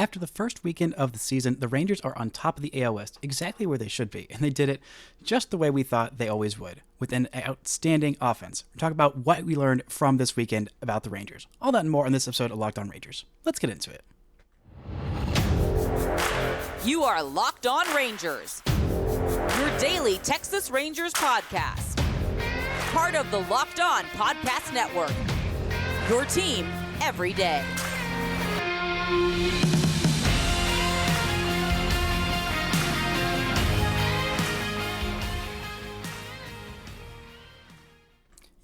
After the first weekend of the season, the Rangers are on top of the AL West, exactly where they should be, and they did it just the way we thought they always would, with an outstanding offense. We're talking about what we learned from this weekend about the Rangers. All that and more on this episode of Locked On Rangers. Let's get into it. You are Locked On Rangers, your daily Texas Rangers podcast. Part of the Locked On Podcast Network, your team every day.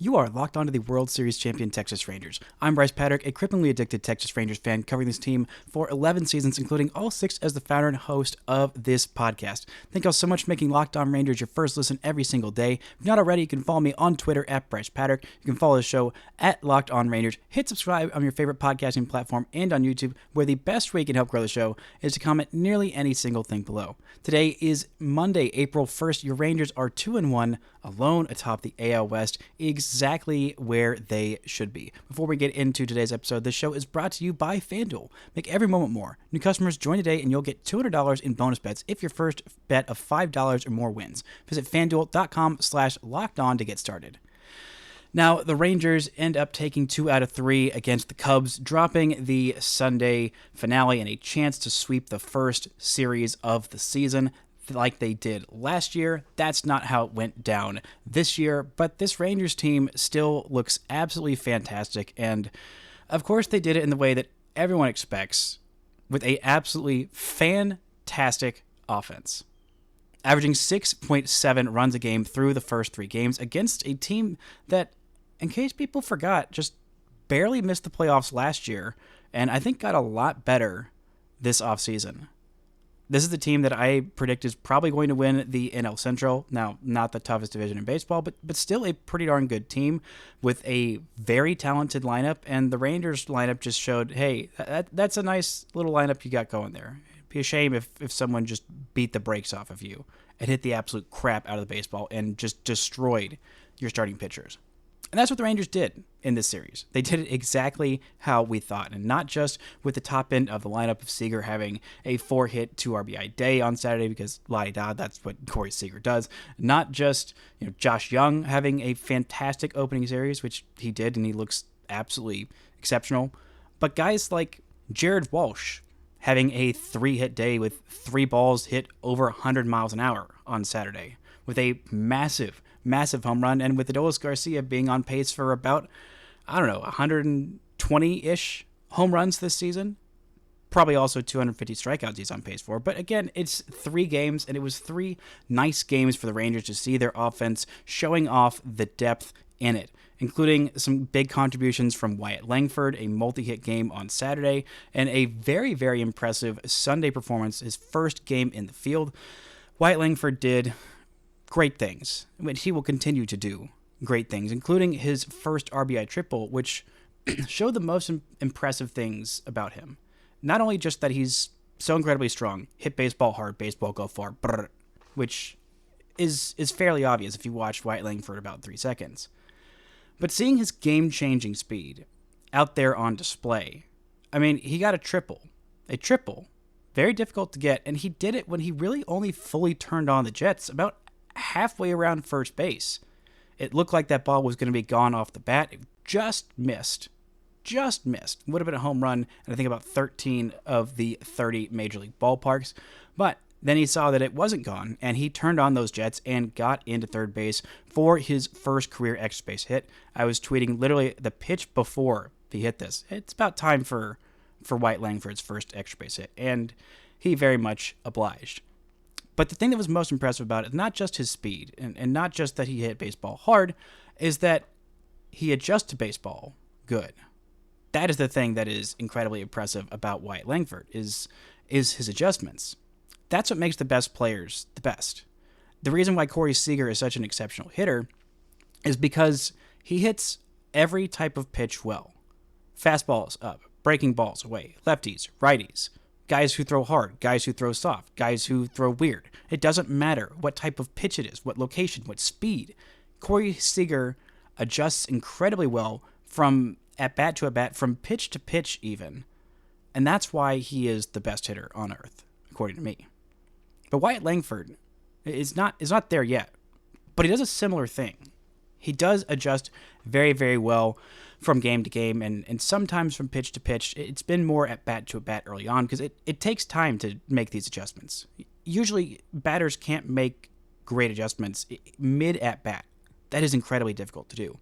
You are locked onto the World Series champion Texas Rangers. I'm Bryce Patrick, a cripplingly addicted Texas Rangers fan covering this team for 11 seasons, including all 6 as the founder and host of this podcast. Thank you all so much for making Locked On Rangers your first listen every single day. If you're not already, you can follow me on Twitter at Bryce Patrick. You can follow the show at Locked On Rangers. Hit subscribe on your favorite podcasting platform and on YouTube, where the best way you can help grow the show is to comment nearly any single thing below. Today is Monday, April 1st. Your Rangers are 2-1, alone atop the AL West, exactly where they should be. Before we get into today's episode, this show is brought to you by FanDuel. Make every moment more. New customers join today and you'll get $200 in bonus bets if your first bet of $5 or more wins. Visit FanDuel.com/lockedon to get started. Now, the Rangers end up taking 2 out of 3 against the Cubs, dropping the Sunday finale and a chance to sweep the first series of the season like they did last year. That's not how it went down this year, but this Rangers team still looks absolutely fantastic, and of course they did it in the way that everyone expects, with a absolutely fantastic offense. Averaging 6.7 runs a game through the first 3 games against a team that, in case people forgot, just barely missed the playoffs last year, and I think got a lot better this offseason. This is the team that I predict is probably going to win the NL Central. Now, not the toughest division in baseball, but still a pretty darn good team with a very talented lineup. And the Rangers lineup just showed, hey, that's a nice little lineup you got going there. It'd be a shame if someone just beat the brakes off of you and hit the absolute crap out of the baseball and just destroyed your starting pitchers. And that's what the Rangers did in this series. They did it exactly how we thought, and not just with the top end of the lineup of Seager having a 4-hit, 2 RBI day on Saturday, because la-di-da, that's what Corey Seager does. Not just Josh Jung having a fantastic opening series, which he did, and he looks absolutely exceptional, but guys like Jared Walsh having a 3-hit day with 3 balls hit over 100 miles an hour on Saturday, with a massive home run, and with Adolis Garcia being on pace for about, 120-ish home runs this season. Probably also 250 strikeouts he's on pace for. But again, it's 3 games, and it was 3 nice games for the Rangers to see their offense showing off the depth in it, including some big contributions from Wyatt Langford, a multi-hit game on Saturday, and a very, very impressive Sunday performance, his first game in the field. Wyatt Langford did great things, which he will continue to do great things, including his first RBI triple, which showed the most impressive things about him. Not only just that he's so incredibly strong, hit baseball hard, baseball go far, which is fairly obvious if you watch Wyatt Langford about 3 seconds, but seeing his game-changing speed out there on display. I mean, he got a triple, very difficult to get, and he did it when he really only fully turned on the jets about halfway around first base. It looked like that ball was going to be gone off the bat. It just missed. Would have been a home run, and I think about 13 of the 30 major league ballparks. But then he saw that it wasn't gone, and he turned on those jets and got into third base for his first career extra base hit. I was tweeting literally the pitch before he hit this. It's about time for Wyatt Langford's first extra base hit, and he very much obliged. But the thing that was most impressive about it, not just his speed, and not just that he hit baseball hard, is that he adjusts to baseball good. That is the thing that is incredibly impressive about Wyatt Langford, is his adjustments. That's what makes the best players the best. The reason why Corey Seager is such an exceptional hitter is because he hits every type of pitch well. Fastballs up, breaking balls away, lefties, righties, guys who throw hard, guys who throw soft, guys who throw weird. It doesn't matter what type of pitch it is, what location, what speed. Corey Seager adjusts incredibly well from at-bat to at-bat, from pitch to pitch even. And that's why he is the best hitter on earth, according to me. But Wyatt Langford is not there yet. But he does a similar thing. He does adjust very, very well from game to game and sometimes from pitch to pitch. It's been more at bat to at bat early on because it takes time to make these adjustments. Usually, batters can't make great adjustments mid at bat. That is incredibly difficult to do.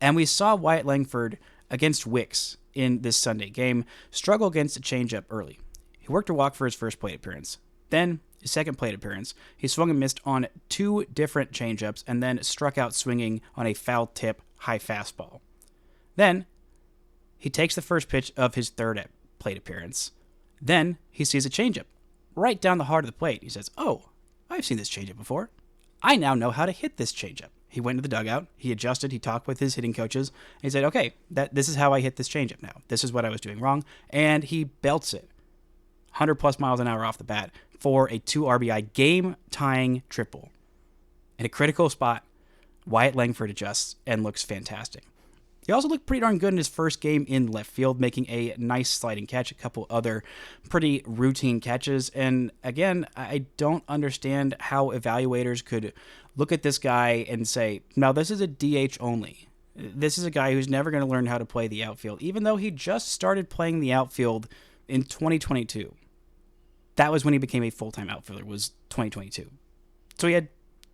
And we saw Wyatt Langford against Wicks in this Sunday game struggle against a changeup early. He worked a walk for his first plate appearance. Then, his second plate appearance, he swung and missed on 2 different changeups and then struck out swinging on a foul tip high fastball. Then, he takes the first pitch of his third plate appearance. Then, he sees a changeup right down the heart of the plate. He says, "Oh, I've seen this changeup before. I now know how to hit this changeup." He went to the dugout, he adjusted, he talked with his hitting coaches, and he said, "Okay, this is how I hit this changeup now. This is what I was doing wrong." And he belts it 100 plus miles an hour off the bat for a 2 RBI game-tying triple. In a critical spot, Wyatt Langford adjusts and looks fantastic. He also looked pretty darn good in his first game in left field, making a nice sliding catch, a couple other pretty routine catches. And again, I don't understand how evaluators could look at this guy and say, "Now this is a DH only. This is a guy who's never going to learn how to play the outfield," even though he just started playing the outfield in 2022. That was when he became a full-time outfielder, was 2022. So he had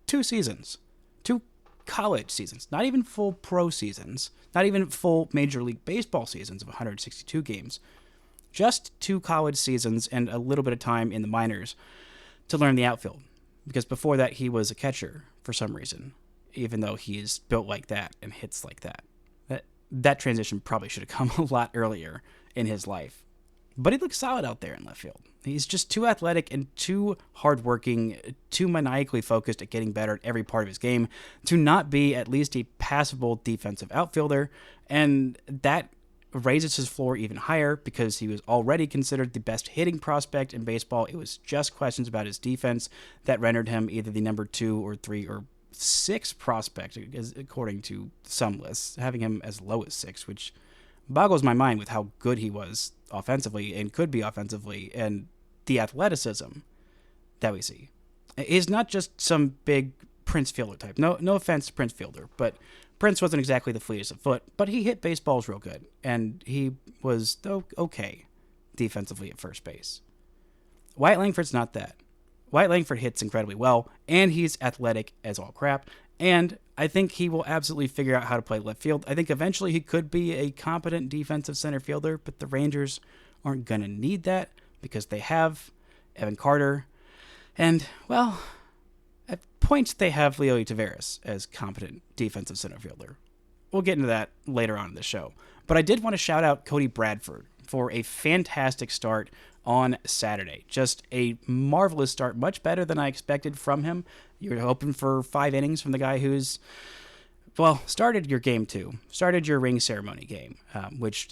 2 seasons, 2 college seasons, not even full pro seasons, not even full Major League Baseball seasons of 162 games, just 2 college seasons and a little bit of time in the minors to learn the outfield. Because before that, he was a catcher for some reason, even though he is built like that and hits like that. That transition probably should have come a lot earlier in his life. But he looks solid out there in left field. He's just too athletic and too hardworking, too maniacally focused at getting better at every part of his game to not be at least a passable defensive outfielder. And that raises his floor even higher because he was already considered the best hitting prospect in baseball. It was just questions about his defense that rendered him either the number 2 or 3 or 6 prospect, according to some lists, having him as low as 6, which boggles my mind with how good he was offensively and could be offensively, and the athleticism that we see. He's not just some big Prince Fielder type. No offense to Prince Fielder, but Prince wasn't exactly the fleetest of foot, but he hit baseballs real good, and he was okay defensively at first base. Wyatt Langford's not that. Wyatt Langford hits incredibly well, and he's athletic as all crap, and I think he will absolutely figure out how to play left field. I think eventually he could be a competent defensive center fielder, but the Rangers aren't going to need that because they have Evan Carter, and, well, at points they have Leonys Taveras as competent defensive center fielder. We'll get into that later on in the show. But I did want to shout out Cody Bradford for a fantastic start on Saturday. Just a marvelous start, much better than I expected from him. You were hoping for 5 innings from the guy who's, well, started your game 2, started your ring ceremony game, which,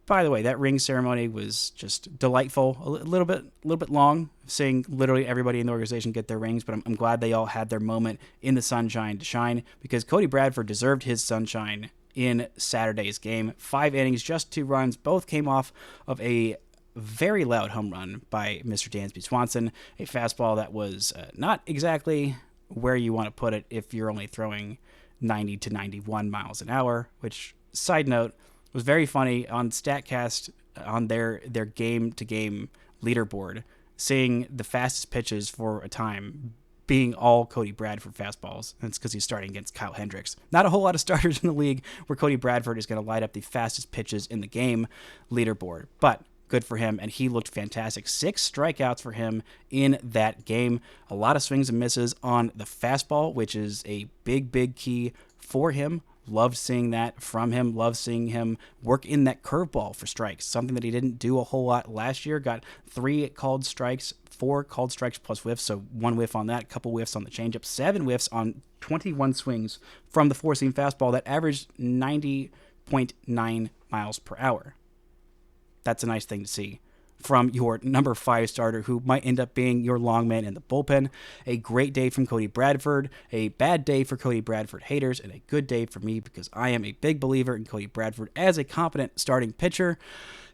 by the way, that ring ceremony was just delightful. A little bit long, seeing literally everybody in the organization get their rings, but I'm glad they all had their moment in the sunshine to shine, because Cody Bradford deserved his sunshine in Saturday's game. 5 innings, just 2 runs, both came off of a very loud home run by Mr. Dansby Swanson, a fastball that was not exactly where you want to put it if you're only throwing 90 to 91 miles an hour, which, side note, was very funny on StatCast on their game-to-game leaderboard, seeing the fastest pitches for a time being all Cody Bradford fastballs. That's because he's starting against Kyle Hendricks. Not a whole lot of starters in the league where Cody Bradford is going to light up the fastest pitches in the game leaderboard, but good for him, and he looked fantastic. 6 strikeouts for him in that game. A lot of swings and misses on the fastball, which is a big key for him. Loved seeing that from him. Loved seeing him work in that curveball for strikes, something that he didn't do a whole lot last year. Got 3 called strikes, 4 called strikes plus whiffs, so 1 whiff on that, couple whiffs on the changeup, 7 whiffs on 21 swings from the 4-seam fastball that averaged 90.9 miles per hour. That's a nice thing to see from your number 5 starter who might end up being your long man in the bullpen. A great day from Cody Bradford, a bad day for Cody Bradford haters, and a good day for me because I am a big believer in Cody Bradford as a competent starting pitcher.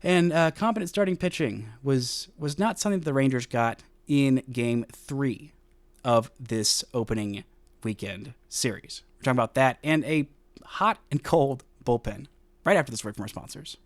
And competent starting pitching was not something that the Rangers got in Game 3 of this opening weekend series. We're talking about that and a hot and cold bullpen right after this word from our sponsors.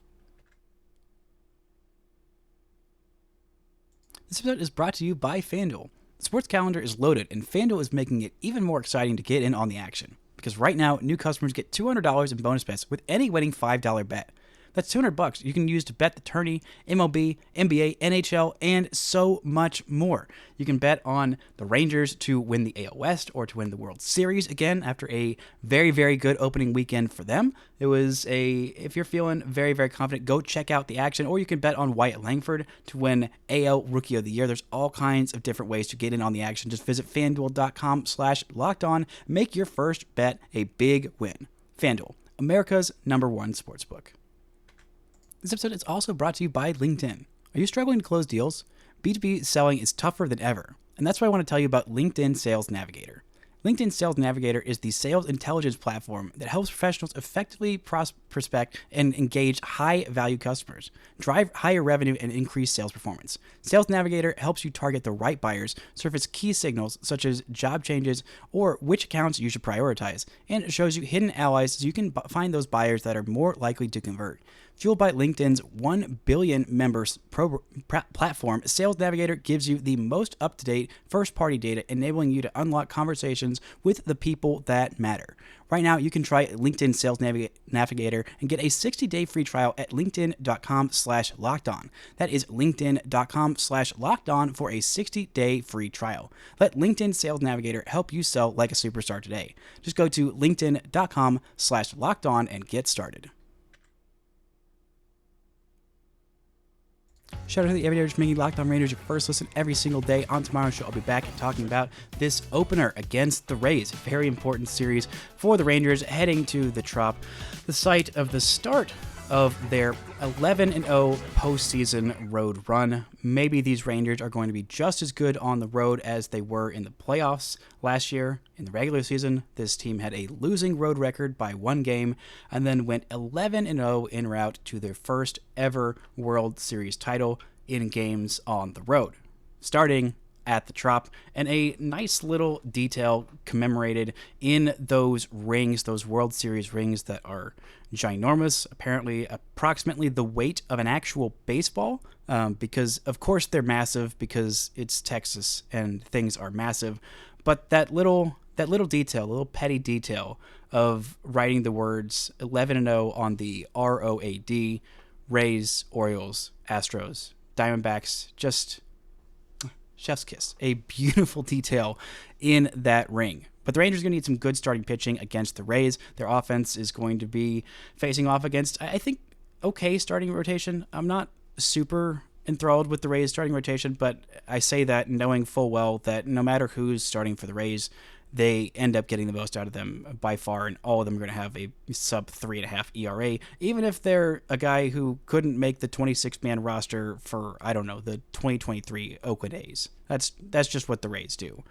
This episode is brought to you by FanDuel. The sports calendar is loaded, and FanDuel is making it even more exciting to get in on the action. Because right now, new customers get $200 in bonus bets with any winning $5 bet. That's $200 you can use to bet the tourney, MLB, NBA, NHL, and so much more. You can bet on the Rangers to win the AL West or to win the World Series again after a very, very good opening weekend for them. If you're feeling very, very confident, go check out the action. Or you can bet on Wyatt Langford to win AL Rookie of the Year. There's all kinds of different ways to get in on the action. Just visit FanDuel.com/lockedon. Make your first bet a big win. FanDuel, America's #1 sportsbook. This episode is also brought to you by LinkedIn. Are you struggling to close deals? B2B selling is tougher than ever, and that's why I want to tell you about LinkedIn Sales Navigator. LinkedIn Sales Navigator is the sales intelligence platform that helps professionals effectively prospect and engage high-value customers, drive higher revenue, and increase sales performance. Sales Navigator helps you target the right buyers, surface key signals such as job changes or which accounts you should prioritize, and it shows you hidden allies so you can find those buyers that are more likely to convert. Fueled by LinkedIn's 1 billion members platform, Sales Navigator gives you the most up-to-date first-party data, enabling you to unlock conversations with the people that matter. Right now, you can try LinkedIn Sales Navigator and get a 60-day free trial at linkedin.com/lockedon. That is linkedin.com/lockedon for a 60-day free trial. Let LinkedIn Sales Navigator help you sell like a superstar today. Just go to linkedin.com/lockedon and get started. Shout out to the everydayers making Locked On Rangers your first listen every single day. On tomorrow's show, I'll be back and talking about this opener against the Rays. Very important series for the Rangers heading to the Trop, the site of the start of their 11-0 postseason road run. Maybe these Rangers are going to be just as good on the road as they were in the playoffs last year. In the regular season, this team had a losing road record by 1 game and then went 11-0 en route to their first ever World Series title in games on the road, starting at the Trop, and a nice little detail commemorated in those rings, those World Series rings that are ginormous, apparently approximately the weight of an actual baseball, because of course they're massive because it's Texas and things are massive, but that little detail, little petty detail of writing the words 11-0 on the ROAD, Rays, Orioles, Astros, Diamondbacks, just chef's kiss. A beautiful detail in that ring. But the Rangers are going to need some good starting pitching against the Rays. Their offense is going to be facing off against, I think, okay starting rotation. I'm not super enthralled with the Rays starting rotation, but I say that knowing full well that no matter who's starting for the Rays, they end up getting the most out of them by far, and all of them are going to have a sub 3.5 ERA, even if they're a guy who couldn't make the 26-man roster for, I don't know, the 2023 Oakland A's. That's just what the Rays do.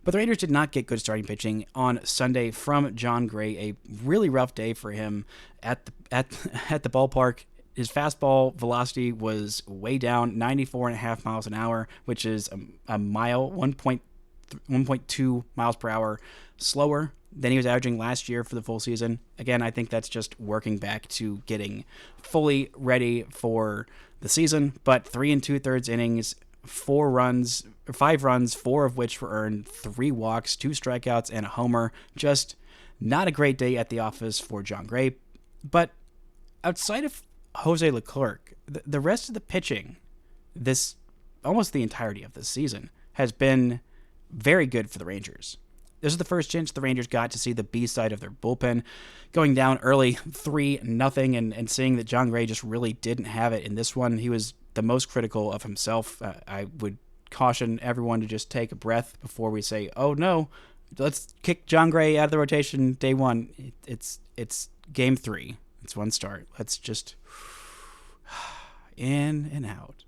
But the Rangers did not get good starting pitching on Sunday from Jon Gray. A really rough day for him at the ballpark. His fastball velocity was way down, 94.5 miles an hour, which is a mile, 1.2 miles per hour slower than he was averaging last year for the full season. Again, I think that's just working back to getting fully ready for the season. But 3 2/3 innings, 5 runs, 4 of which were earned, 3 walks, 2 strikeouts, and a homer. Just not a great day at the office for Jon Gray. But outside of Jose Leclerc, the rest of the pitching, almost the entirety of this season, has been very good for the Rangers. This is the first chance the Rangers got to see the B side of their bullpen, going down early 3-0 and seeing that Jon Gray just really didn't have it in this one. He was the most critical of himself. I would caution everyone to just take a breath before we say, oh no, let's kick Jon Gray out of the rotation day 1. It's game 3. It's 1 start. Let's just in and out.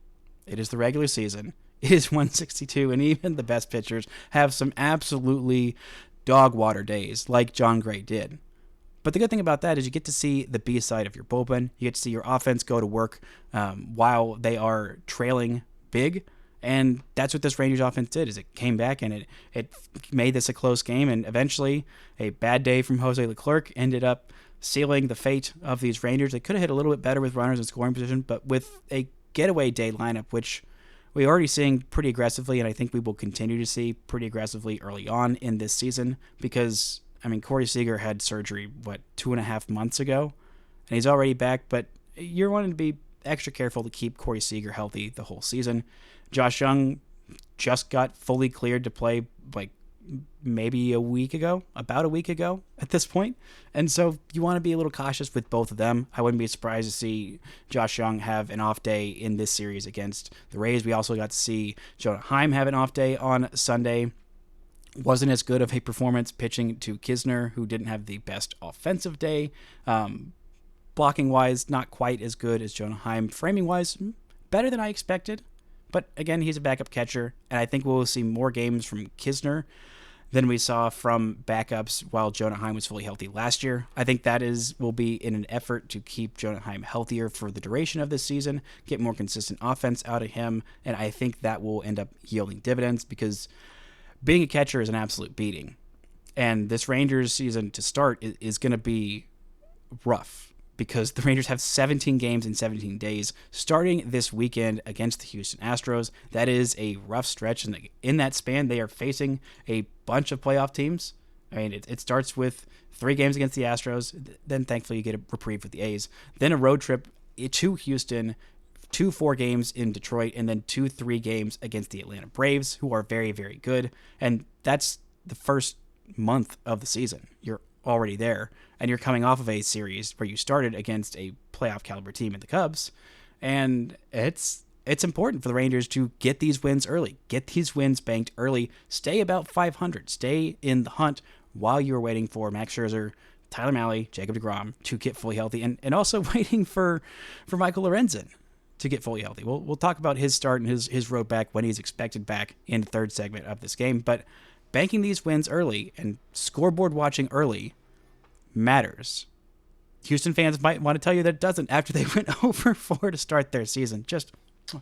It is the regular season. It is 162, and even the best pitchers have some absolutely dog water days like John Gray did. But the good thing about that is you get to see the B side of your bullpen. You get to see your offense go to work while they are trailing big. And that's what this Rangers offense did, is it came back and it made this a close game. And eventually a bad day from Jose Leclerc ended up sealing the fate of these Rangers. They could have hit a little bit better with runners in scoring position, but with a getaway day lineup, which we're already seeing pretty aggressively, and I think we will continue to see pretty aggressively early on in this season because, I mean, Corey Seager had surgery, 2.5 months ago, and he's already back, but you're wanting to be extra careful to keep Corey Seager healthy the whole season. Josh Jung just got fully cleared to play maybe about a week ago at this point. And so you want to be a little cautious with both of them. I wouldn't be surprised to see Josh Jung have an off day in this series against the Rays. We also got to see Jonah Heim have an off day on Sunday. Wasn't as good of a performance pitching to Kisner, who didn't have the best offensive day. Blocking-wise, not quite as good as Jonah Heim. Framing-wise, better than I expected. But again, he's a backup catcher, and I think we'll see more games from Kisner than we saw from backups while Jonah Heim was fully healthy last year. I think that will be in an effort to keep Jonah Heim healthier for the duration of this season, get more consistent offense out of him, and I think that will end up yielding dividends because being a catcher is an absolute beating. And this Rangers season to start is going to be rough because the Rangers have 17 games in 17 days starting this weekend against the Houston Astros. That is a rough stretch, and in that span, they are facing a bunch of playoff teams. I mean, it starts with 3 games against the Astros, then thankfully you get a reprieve with the A's, then a road trip to Houston, 2-4 games in Detroit, and then 2-3 games against the Atlanta Braves, who are very, very good. And that's the first month of the season. You're already there, and you're coming off of a series where you started against a playoff caliber team in the Cubs, and it's important for the Rangers to get these wins early, get these wins banked early, stay about 500, stay in the hunt while you're waiting for Max Scherzer, Tyler Mahle, Jacob deGrom to get fully healthy, and also waiting for Michael Lorenzen to get fully healthy. We'll talk about his start and his road back when he's expected back in the third segment of this game, but banking these wins early and scoreboard watching early matters. Houston fans might want to tell you that it doesn't after they went 0-4 to start their season. Just,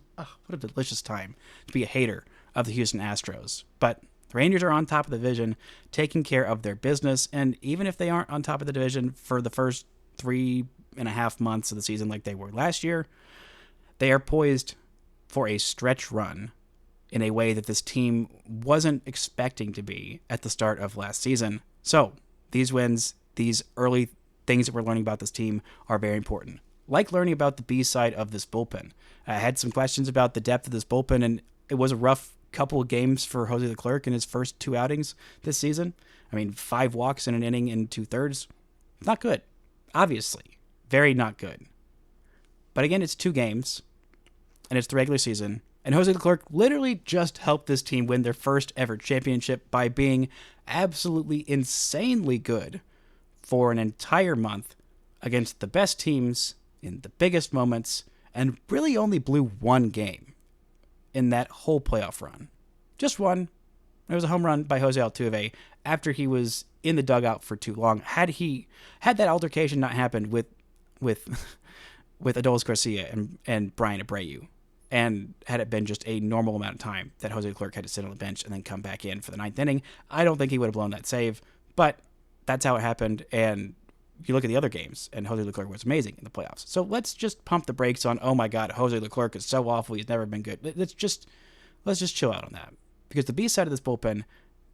what a delicious time to be a hater of the Houston Astros. But the Rangers are on top of the division, taking care of their business, and even if they aren't on top of the division for the first 3.5 months of the season like they were last year, they are poised for a stretch run in a way that this team wasn't expecting to be at the start of last season. So these wins, these early things that we're learning about this team are very important. Like learning about the B side of this bullpen. I had some questions about the depth of this bullpen, and it was a rough couple of games for Jose Leclerc in his first 2 outings this season. I mean, 5 walks in an inning in 2/3. Not good. Obviously. Very not good. But again, it's 2 games, and it's the regular season. And Jose Leclerc literally just helped this team win their first ever championship by being absolutely insanely good for an entire month against the best teams in the biggest moments, and really only blew 1 game in that whole playoff run. Just 1. It was a home run by Jose Altuve after he was in the dugout for too long. Had that altercation not happened with Adolis Garcia and Brian Abreu, and had it been just a normal amount of time that Jose Leclerc had to sit on the bench and then come back in for the 9th inning, I don't think he would have blown that save, but that's how it happened. And you look at the other games, and Jose Leclerc was amazing in the playoffs. So let's just pump the brakes on, oh my God, Jose Leclerc is so awful, he's never been good. Let's just chill out on that. Because the B side of this bullpen,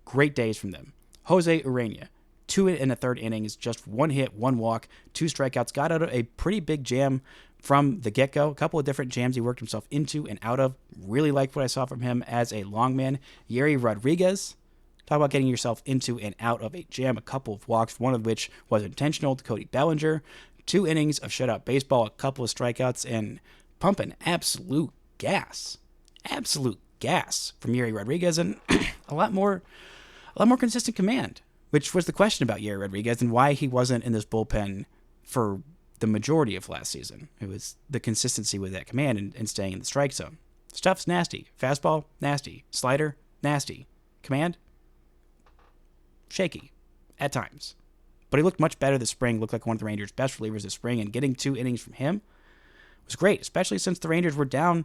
great days from them. Jose Urena, 2 in the 3rd innings, just 1 hit, 1 walk, 2 strikeouts, got out of a pretty big jam from the get-go. A couple of different jams he worked himself into and out of. Really liked what I saw from him as a long man. Yerry Rodriguez, talk about getting yourself into and out of a jam. A couple of walks, one of which was intentional to Cody Bellinger. 2 innings of shutout baseball, a couple of strikeouts, and pumping absolute gas. Absolute gas from Yerry Rodriguez, and a lot more consistent command, which was the question about Yerry Rodriguez and why he wasn't in this bullpen for the majority of last season. It was the consistency with that command and staying in the strike zone. Stuff's nasty. Fastball, nasty. Slider, nasty. Command, shaky at times. But he looked much better this spring, looked like one of the Rangers' best relievers this spring, and getting 2 innings from him was great, especially since the Rangers were down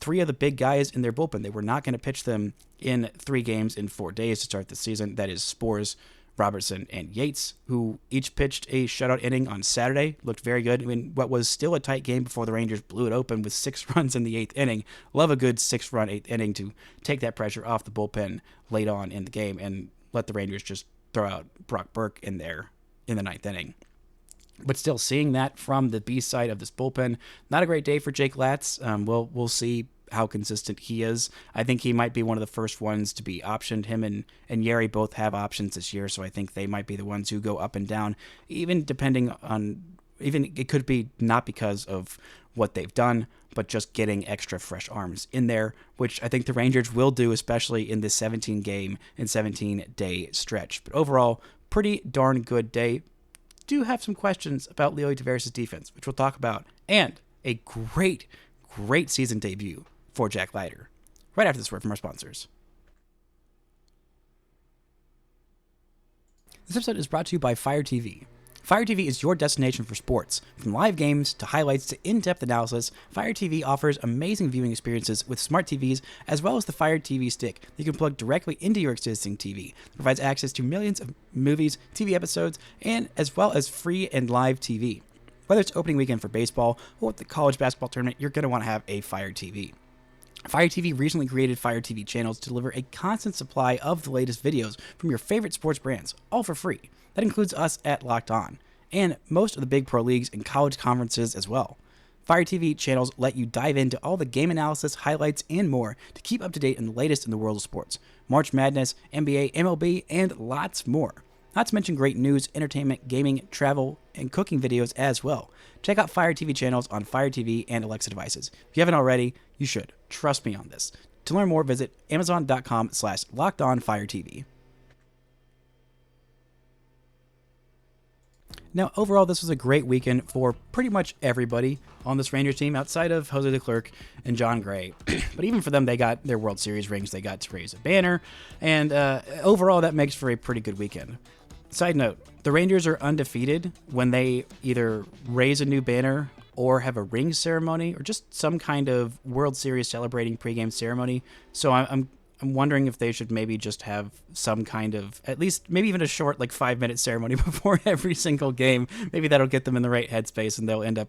3 of the big guys in their bullpen. They were not going to pitch them in 3 games in 4 days to start the season. That is Sborz, Robertson, and Yates, who each pitched a shutout inning on Saturday. Looked very good. I mean, what was still a tight game before the Rangers blew it open with 6 runs in the 8th inning. Love a good 6-run 8th inning to take that pressure off the bullpen late on in the game and let the Rangers just throw out Brock Burke in there in the 9th inning. But still, seeing that from the B side of this bullpen, not a great day for Jake Latz. We'll see how consistent he is. I think he might be one of the first ones to be optioned. Him and Yeri both have options this year, so I think they might be the ones who go up and down, even it could be not because of what they've done, but just getting extra fresh arms in there, which I think the Rangers will do, especially in this 17-game and 17-day stretch. But overall, pretty darn good day. Do have some questions about Leonys Tavares' defense, which we'll talk about, and a great season debut for Jack Leiter. Right after this word from our sponsors. This episode is brought to you by Fire TV. Fire TV is your destination for sports. From live games to highlights to in-depth analysis, Fire TV offers amazing viewing experiences with smart TVs as well as the Fire TV stick that you can plug directly into your existing TV. It provides access to millions of movies, TV episodes, and as well as free and live TV. Whether it's opening weekend for baseball or the college basketball tournament, you're going to want to have a Fire TV. Fire TV recently created Fire TV channels to deliver a constant supply of the latest videos from your favorite sports brands, all for free. That includes us at Locked On, and most of the big pro leagues and college conferences as well. Fire TV channels let you dive into all the game analysis, highlights, and more to keep up to date on the latest in the world of sports. March Madness, NBA, MLB, and lots more. Not to mention great news, entertainment, gaming, travel, and cooking videos as well. Check out Fire TV channels on Fire TV and Alexa devices. If you haven't already, you should. Trust me on this. To learn more, visit amazon.com/LockedOnFireTV. Now, overall, this was a great weekend for pretty much everybody on this Rangers team outside of Jose Leclerc and John Gray. But even for them, they got their World Series rings. They got to raise a banner. And overall, that makes for a pretty good weekend. Side note, the Rangers are undefeated when they either raise a new banner or have a ring ceremony or just some kind of World Series celebrating pregame ceremony. So I'm wondering if they should maybe just have some kind of, at least maybe even a short, like 5-minute ceremony before every single game. Maybe that'll get them in the right headspace and they'll end up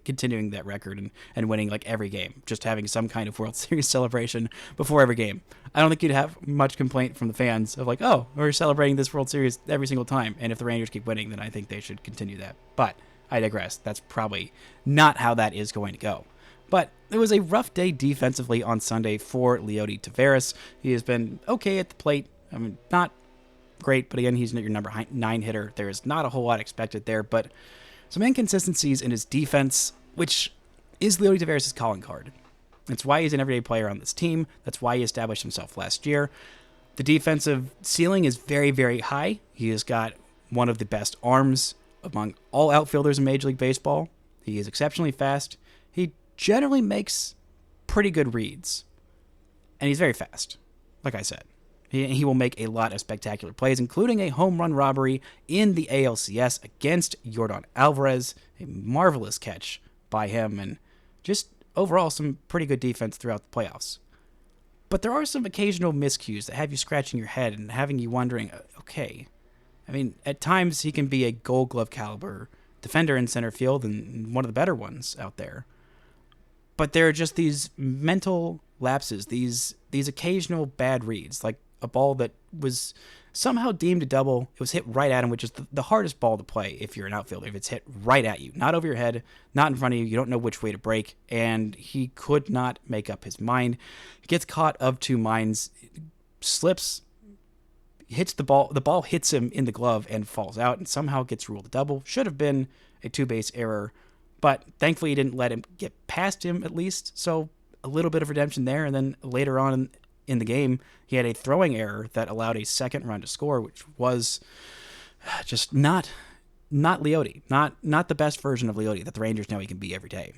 continuing that record and winning like every game. Just having some kind of World Series celebration before every game. I don't think you'd have much complaint from the fans of like, oh, we're celebrating this World Series every single time. And if the Rangers keep winning, then I think they should continue that. But I digress. That's probably not how that is going to go. But it was a rough day defensively on Sunday for Leonys Tavares. He has been okay at the plate. I mean, not great, but again, he's your number 9 hitter. There is not a whole lot expected there, but some inconsistencies in his defense, which is Leonys Tavares' calling card. That's why he's an everyday player on this team. That's why he established himself last year. The defensive ceiling is very, very high. He has got one of the best arms among all outfielders in Major League Baseball. He is exceptionally fast. He generally makes pretty good reads. And he's very fast, like I said. He will make a lot of spectacular plays, including a home run robbery in the ALCS against Yordan Alvarez. A marvelous catch by him, and just overall some pretty good defense throughout the playoffs. But there are some occasional miscues that have you scratching your head and having you wondering, okay, I mean, at times he can be a Gold Glove caliber defender in center field and one of the better ones out there. But there are just these mental lapses, these occasional bad reads, like a ball that was somehow deemed a double. It was hit right at him, which is the hardest ball to play if you're an outfielder, if it's hit right at you, not over your head, not in front of you. You don't know which way to break, and he could not make up his mind. Gets caught of two minds, slips, hits the ball hits him in the glove and falls out, and somehow gets ruled a double. Should have been a two-base error, but thankfully he didn't let him get past him at least, so a little bit of redemption there. And then later on in the game, he had a throwing error that allowed a second run to score, which was just not Leonys, not the best version of Leonys that the Rangers know he can be every day.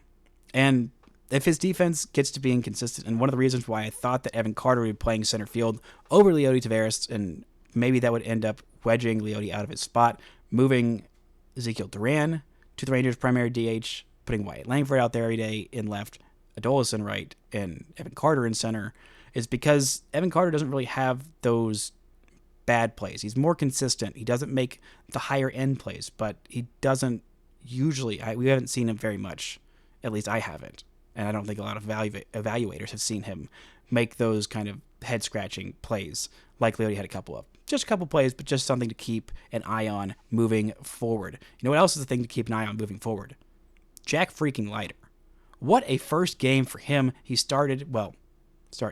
And if his defense gets to be inconsistent, and one of the reasons why I thought that Evan Carter would be playing center field over Leody Taveras, and maybe that would end up wedging Leody out of his spot, moving Ezekiel Duran to the Rangers' primary DH, putting Wyatt Langford out there every day in left, Adolis in right, and Evan Carter in center, is because Evan Carter doesn't really have those bad plays. He's more consistent. He doesn't make the higher end plays, but he doesn't usually, we haven't seen him very much. At least I haven't. And I don't think a lot of evaluators have seen him make those kind of head-scratching plays like Leody had a couple of. Just a couple plays, but just something to keep an eye on moving forward. You know what else is the thing to keep an eye on moving forward? Jack freaking Leiter. What a first game for him. He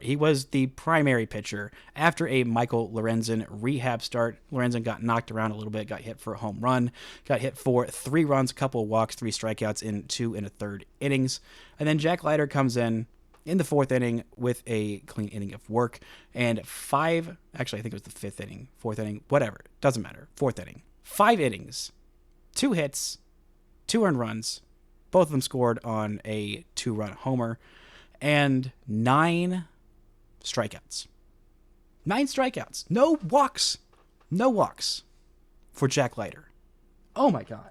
he was the primary pitcher after a Michael Lorenzen rehab start. Lorenzen got knocked around a little bit, got hit for a home run, got hit for 3 runs, a couple of walks, 3 strikeouts in 2 1/3 innings. And then Jack Leiter comes in the 4th inning with a clean inning of work and 5, actually I think it was the 5th inning, 4th inning, whatever, doesn't matter, 4th inning. 5 innings, 2 hits, 2 earned runs, both of them scored on a 2-run homer, and 9 strikeouts. 9 strikeouts. No walks. No walks for Jack Leiter. Oh my God.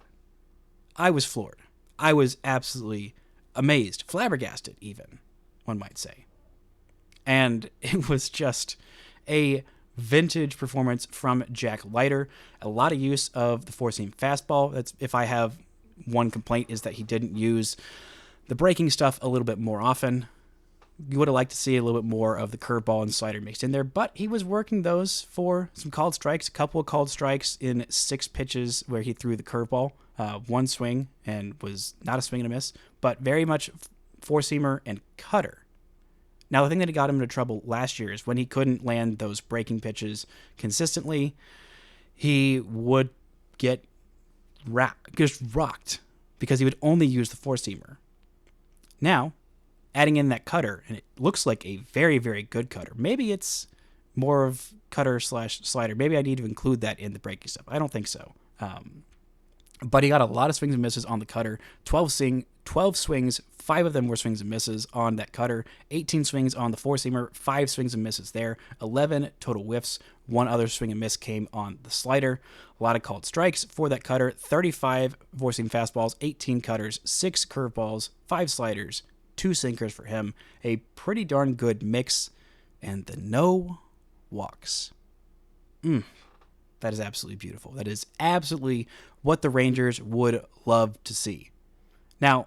I was floored. I was absolutely amazed, flabbergasted even, one might say. And it was just a vintage performance from Jack Leiter. A lot of use of the 4-seam fastball. That's, if I have one complaint, is that he didn't use the breaking stuff a little bit more often. You would have liked to see a little bit more of the curveball and slider mixed in there, but he was working those for some called strikes, a couple of called strikes in 6 pitches where he threw the curveball, 1 swing, and was not a swing and a miss, but very much 4-seamer and cutter. Now, the thing that got him into trouble last year is when he couldn't land those breaking pitches consistently, he would get just rocked because he would only use the 4-seamer. Now, adding in that cutter, and it looks like a very, very good cutter. Maybe it's more of cutter/slider. Maybe I need to include that in the breaking stuff. I don't think so. But he got a lot of swings and misses on the cutter. 12 swings, 5 of them were swings and misses on that cutter. 18 swings on the 4-seamer, 5 swings and misses there. 11 total whiffs. 1 other swing and miss came on the slider. A lot of called strikes for that cutter. 35 4-seam fastballs, 18 cutters, 6 curveballs, 5 sliders, 2 sinkers for him. A pretty darn good mix. And the no walks. That is absolutely beautiful. That is absolutely what the Rangers would love to see. Now,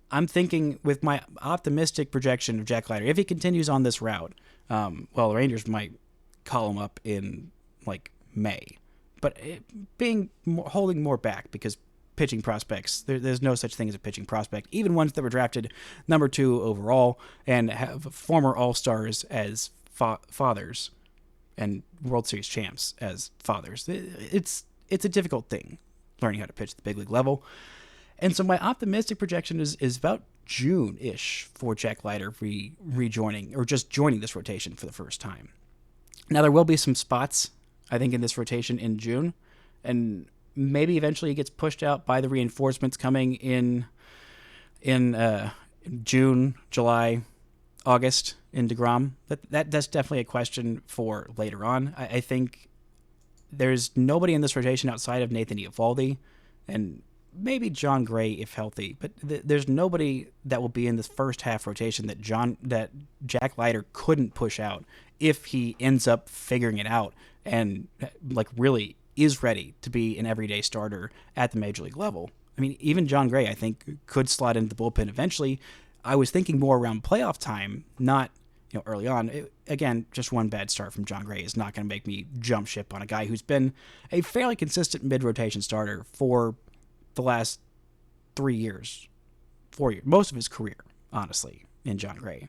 I'm thinking with my optimistic projection of Jack Leiter, if he continues on this route, the Rangers might call him up in like May. But holding more back because pitching prospects, there's no such thing as a pitching prospect, even ones that were drafted number 2 overall and have former All-Stars as fathers and World Series champs as fathers. It's a difficult thing, learning how to pitch at the big league level. And so my optimistic projection is about June-ish for Jack Leiter rejoining, or just joining this rotation for the first time. Now, there will be some spots, I think, in this rotation in June, and maybe eventually he gets pushed out by the reinforcements coming in June, July, August in DeGrom. That's definitely a question for later on. I think there's nobody in this rotation outside of Nathan Eovaldi and maybe John Gray if healthy, but there's nobody that will be in this first half rotation that Jack Leiter couldn't push out if he ends up figuring it out and like really is ready to be an everyday starter at the major league level. I mean, even John Gray, I think, could slot into the bullpen eventually. I was thinking more around playoff time, not early on. Again, just one bad start from John Gray is not going to make me jump ship on a guy who's been a fairly consistent mid-rotation starter for the last 3 years, 4 years, most of his career, honestly, in John Gray.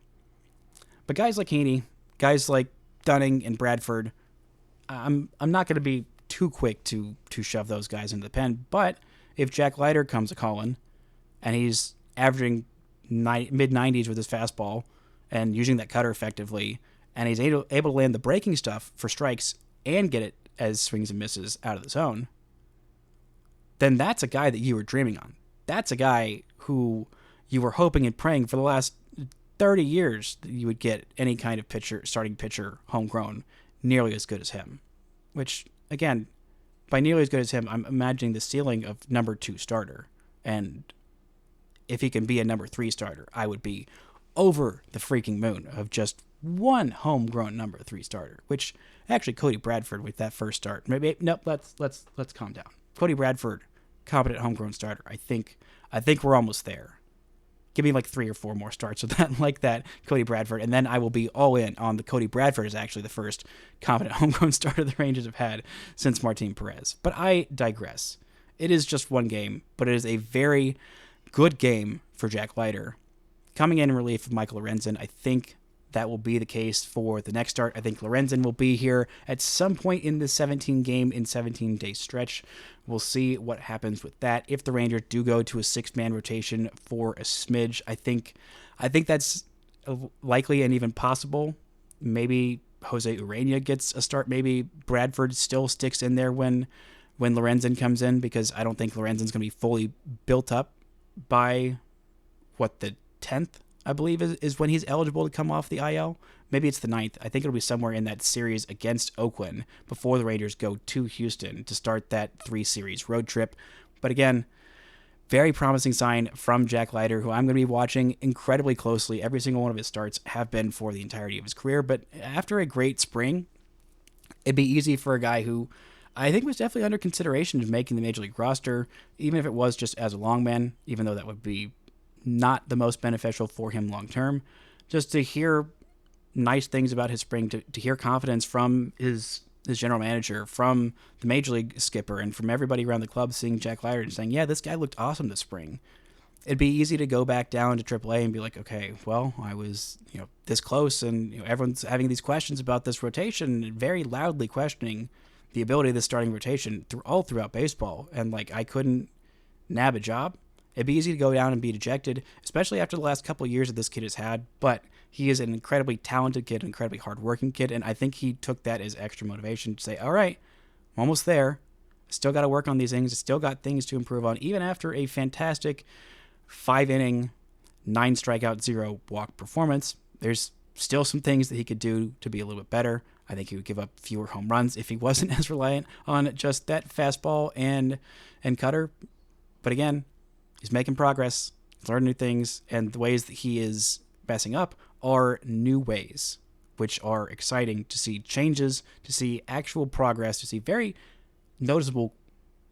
But guys like Heaney, guys like Dunning and Bradford, I'm not going to be too quick to shove those guys into the pen. But if Jack Leiter comes a-calling and he's averaging mid-90s with his fastball and using that cutter effectively, and he's able to land the breaking stuff for strikes and get it as swings and misses out of the zone, then that's a guy that you were dreaming on. That's a guy who you were hoping and praying for the last 30 years that you would get any kind of pitcher, starting pitcher, homegrown, nearly as good as him. Which, again, by nearly as good as him, I'm imagining the ceiling of number 2 starter. And if he can be a number 3 starter, I would be over the freaking moon of just one homegrown number 3 starter. Which actually, Cody Bradford with that first start. Maybe nope. Let's calm down. Cody Bradford, competent homegrown starter. I think we're almost there. Give me like 3 or 4 more starts with that, like that, Cody Bradford, and then I will be all in on the Cody Bradford is actually the first competent homegrown starter the Rangers have had since Martin Perez. But I digress. It is just one game, but it is a very good game for Jack Leiter. Coming in relief of Michael Lorenzen, I think that will be the case for the next start. I think Lorenzen will be here at some point in the 17-day stretch. We'll see what happens with that. If the Rangers do go to a 6-man rotation for a smidge, I think that's likely and even possible. Maybe Jose Urena gets a start. Maybe Bradford still sticks in there when Lorenzen comes in, because I don't think Lorenzen's going to be fully built up by the 10th. I believe is when he's eligible to come off the IL. Maybe it's the 9th. I think it'll be somewhere in that series against Oakland before the Rangers go to Houston to start that 3-series road trip. But again, very promising sign from Jack Leiter, who I'm going to be watching incredibly closely. Every single one of his starts have been for the entirety of his career. But after a great spring, it'd be easy for a guy who I think was definitely under consideration of making the Major League roster, even if it was just as a long man, even though that would be not the most beneficial for him long term. Just to hear nice things about his spring, to hear confidence from his general manager, from the Major League skipper, and from everybody around the club seeing Jack Leiter and saying, yeah, this guy looked awesome this spring. It'd be easy to go back down to AAA and be like, okay, well, I was this close, and everyone's having these questions about this rotation, very loudly questioning the ability of this starting rotation all throughout baseball, and I couldn't nab a job. It'd be easy to go down and be dejected, especially after the last couple of years that this kid has had, but he is an incredibly talented kid, an incredibly hardworking kid, and I think he took that as extra motivation to say, all right, I'm almost there. Still got to work on these things. Still got things to improve on, even after a fantastic 5-inning, 9-strikeout, 0-walk performance. There's still some things that he could do to be a little bit better. I think he would give up fewer home runs if he wasn't as reliant on just that fastball and cutter. But again, he's making progress, he's learning new things, and the ways that he is messing up are new ways, which are exciting to see changes, to see actual progress, to see very noticeable,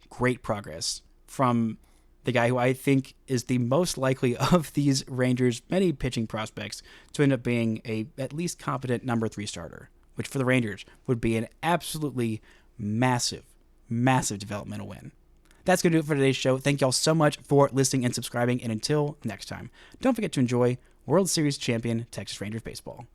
great progress from the guy who I think is the most likely of these Rangers' many pitching prospects to end up being a at least competent number 3 starter, which for the Rangers would be an absolutely massive, massive developmental win. That's going to do it for today's show. Thank y'all so much for listening and subscribing, and until next time, don't forget to enjoy World Series champion Texas Rangers baseball.